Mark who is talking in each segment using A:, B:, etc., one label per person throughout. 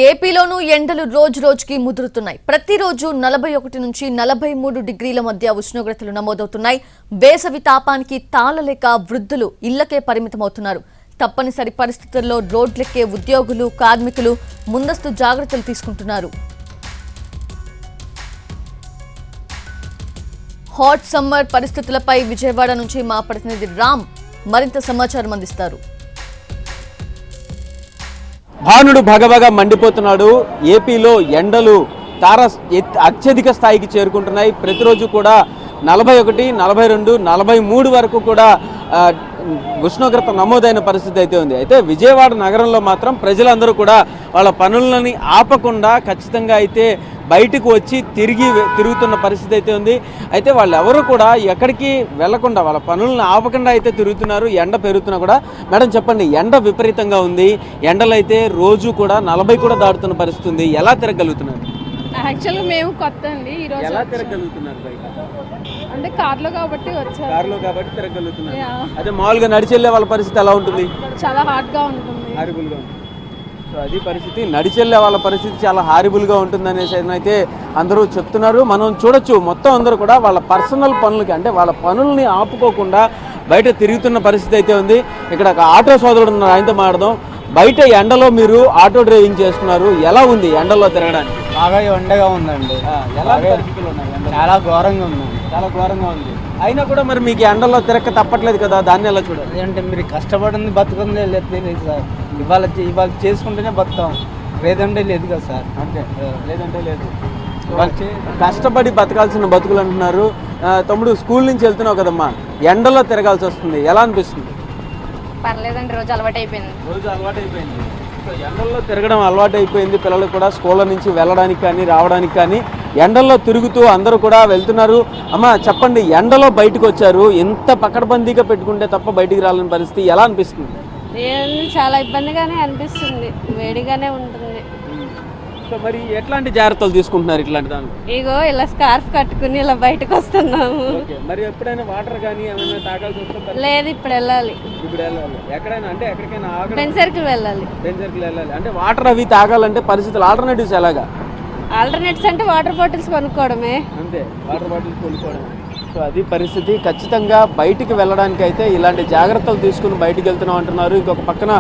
A: ఏపీలోనూ ఎండలు రోజుకి ముదురుతున్నాయి. ప్రతిరోజు 41 నుంచి 43 డిగ్రీల మధ్య ఉష్ణోగ్రతలు నమోదవుతున్నాయి. వేసవి తాపానికి తాళలేక వృద్ధులు ఇళ్లకే పరిమితమవుతున్నారు. తప్పనిసరి పరిస్థితుల్లో రోడ్లెక్కే ఉద్యోగులు, కార్మికులు ముందస్తు జాగ్రత్తలు తీసుకుంటున్నారు. హాట్ సమ్మర్ పరిస్థితులపై విజయవాడ నుంచి మా ప్రతినిధి రామ్ మరింత సమాచారం అందిస్తారు.
B: భానుడు భగభగ మండిపోతున్నాడు. ఏపీలో ఎండలు అత్యధిక స్థాయికి చేరుకుంటున్నాయి. ప్రతిరోజు కూడా 41, 42, 43 వరకు కూడా ఉష్ణోగ్రత నమోదైన పరిస్థితి అయితే ఉంది. అయితే విజయవాడ నగరంలో మాత్రం ప్రజలందరూ కూడా వాళ్ళ పనులని ఆపకుండా ఖచ్చితంగా అయితే బయటకు వచ్చి తిరుగుతున్న పరిస్థితి అయితే ఉంది. అయితే వాళ్ళు ఎవరు కూడా ఎక్కడికి వెళ్లకుండా వాళ్ళ పనులను ఆపకుండా అయితే తిరుగుతున్నారు. ఎండ పెరుగుతున్నా కూడా. మేడం చెప్పండి, ఎండ విపరీతంగా ఉంది. ఎండలు అయితే రోజు కూడా 40 కూడా దాటుతున్న పరిస్థితి ఉంది. ఎలా తిరగలుగుతున్నారు?
C: యాక్చువల్గా మేము కొత్త అండి. ఈరోజు
B: ఎలా తిరగలుగుతున్నారు? బయట
C: అంటే కార్లో కాబట్టి వచ్చారు.
B: కార్లో కాబట్టి తిరగలుగుతున్నారు. అదే మామూలుగా నడిచెళ్ళే వాళ్ళ పరిస్థితి ఎలా ఉంటుంది?
C: చాలా హాట్గా ఉంటుంది.
B: హారిబుల్గా ఉంటుంది. సో అది పరిస్థితి. నడిచెళ్ళే వాళ్ళ పరిస్థితి చాలా హారిబుల్గా ఉంటుందనేసి అయితే అందరూ చెప్తున్నారు. మనం చూడొచ్చు, మొత్తం అందరూ కూడా వాళ్ళ పర్సనల్ పనులకి, అంటే వాళ్ళ పనుల్ని ఆపుకోకుండా బయట తిరుగుతున్న పరిస్థితి అయితే ఉంది. ఇక్కడ ఒక ఆటో సోదరుడు ఉన్నారు, ఆయనతో మాట్లాడదాం. బయట ఎండలో మీరు ఆటో డ్రైవింగ్ చేస్తున్నారు, ఎలా ఉంది ఎండలో తిరగడానికి?
D: బాగా ఎండగా ఉందండి. చాలా ఘోరంగా ఉందండి.
B: చాలా ఘోరంగా ఉంది. అయినా కూడా మరి మీకు ఎండలో తిరగక తప్పట్లేదు కదా, దాన్ని ఎలా చూడాలి?
D: అంటే మీరు కష్టపడింది బతుకుంది తెలియదు సార్. ఇవాళ చేసుకుంటేనే బతుకుతాం, లేదంటే లేదు కదా సార్.
B: అంటే లేదంటే లేదు. కష్టపడి బతకాల్సిన బతుకులు అంటున్నారు. తమ్ముడు, స్కూల్ నుంచి వెళ్తున్నావు కదమ్మా, ఎండలో తిరగాల్సి వస్తుంది, ఎలా అనిపిస్తుంది?
C: పర్లేదండి, రోజు అలవాటు అయిపోయింది.
B: సో ఎండల్లో తిరగడం అలవాటు అయిపోయింది. పిల్లలు కూడా స్కూళ్ళ నుంచి వెళ్ళడానికి కానీ రావడానికి కానీ ఎండల్లో తిరుగుతూ అందరూ కూడా వెళ్తున్నారు. అమ్మ చెప్పండి, ఎండలో బయటకు వచ్చారు, ఎంత పకడ్బందీగా పెట్టుకుంటే తప్ప బయటికి రాలేని పరిస్థితి, ఎలా అనిపిస్తుంది?
C: చాలా ఇబ్బందిగానే అనిపిస్తుంది, వేడిగానే ఉంటుంది.
B: సో మరి ఎట్లాంటి జాగ్రత్తలు తీసుకుంటున్నారు ఇట్లాంటి దానికి?
C: ఇగో ఇలా స్కార్ఫ్ కట్టుకుని ఇలా బయటకు వస్తున్నాము.
B: మరి ఎప్పుడైనా వాటర్ కానీ ఏమైనా తాగాల్సి వస్తే?
C: లేదు, ఇప్పుడు వెళ్ళాలి.
B: ఇప్పుడు వెళ్ళాలి ఎక్కడైనా, అంటే ఎక్కడికైనా
C: ఫ్రెండ్ సర్కిల్ వెళ్ళాలి.
B: అంటే వాటర్ అవి తాగాలంటే పరిస్థితులు, ఆల్టర్నేటివ్స్ ఎలాగా?
C: ఆల్టర్నేటివ్స్ అంటే వాటర్ బాటిల్స్ కొనుక్కోవడమే.
B: అంతే, వాటర్ బాటిల్స్ కొనుక్కోవడమే. సో అది పరిస్థితి. ఖచ్చితంగా బయటికి వెళ్ళడానికి అయితే ఇలాంటి జాగ్రత్తలు తీసుకుని బయటికి వెళ్తున్నాం అంటున్నారు. ఇంకొక పక్కన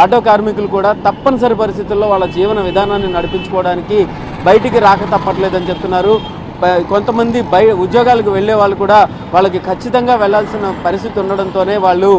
B: ఆటో కార్మికులు కూడా తప్పనిసరి పరిస్థితుల్లో వాళ్ళ జీవన విధానాన్ని నడిపించుకోవడానికి బయటికి రాక తప్పట్లేదని చెప్తున్నారు. కొంతమంది ఉద్యోగాలకు వెళ్ళే వాళ్ళు కూడా వాళ్ళకి ఖచ్చితంగా వెళ్లాల్సిన పరిస్థితి ఉండడంతోనే వాళ్ళు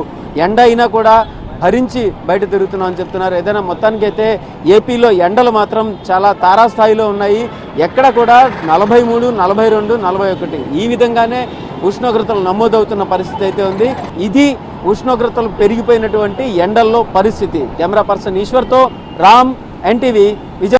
B: ఎండ అయినా కూడా భరించి బయట తిరుగుతున్నాం అని చెప్తున్నారు. ఏదైనా మొత్తానికైతే ఏపీలో ఎండలు మాత్రం చాలా తారాస్థాయిలో ఉన్నాయి. ఎక్కడ కూడా 43, 42, 41 ఈ విధంగానే ఉష్ణోగ్రతలు నమోదవుతున్న పరిస్థితి అయితే ఉంది. ఇది ఉష్ణోగ్రతలు పెరిగిపోయినటువంటి ఎండల్లో పరిస్థితి. కెమెరా పర్సన్ ఈశ్వర్తో రామ్, ఎన్టీవీ, విజయవాడ.